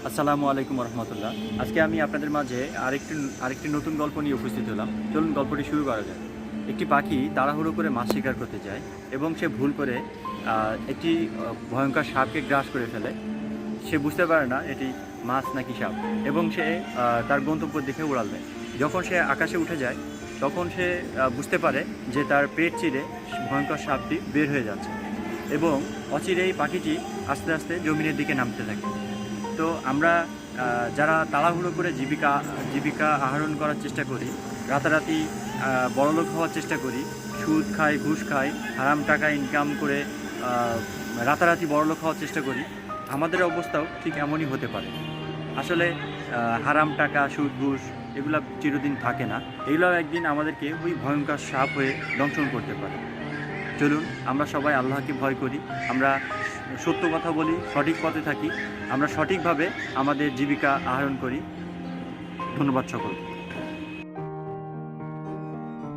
আসসালামু আলাইকুম রহমতুল্লাহ। আজকে আমি আপনাদের মাঝে আরেকটি নতুন গল্প নিয়ে উপস্থিত হলাম। চলুন গল্পটি শুরু করা যায়। একটি পাখি তাড়াহুড়ো করে মাছ শিকার করতে যায় এবং সে ভুল করে একটি ভয়ঙ্কর সাপকে গ্রাস করে ফেলে। সে বুঝতে পারে না এটি মাছ নাকি সাপ এবং সে তার গন্তব্যের দিকে উড়াল দেয়। যখন সে আকাশে উঠে যায় তখন সে বুঝতে পারে যে তার পেট চিরে ভয়ঙ্কর সাপটি বের হয়ে যাচ্ছে এবং অচিরেই পাখিটি আস্তে আস্তে জমিনের দিকে নামতে থাকে। তো আমরা যারা তাড়াহুড়ো করে জীবিকা আহরণ করার চেষ্টা করি, রাতারাতি বড়লোক হওয়ার চেষ্টা করি, সুদ খাই, ঘুষ খাই, হারাম টাকা ইনকাম করে রাতারাতি বড়লোক হওয়ার চেষ্টা করি, আমাদের অবস্থাও ঠিক এমনই হতে পারে। আসলে হারাম টাকা, সুদ ঘুষ এগুলো চিরদিন থাকে না। এগুলো একদিন আমাদেরকে ওই ভয়ঙ্কর সাপ হয়ে দংশন করতে পারে। চলুন আমরা সবাই আল্লাহকে ভয় করি, আমরা সত্য কথা বলি, সঠিক পথে থাকি, আমরা সঠিকভাবে আমাদের জীবিকা আহরণ করি। ধন্যবাদ সকলকে।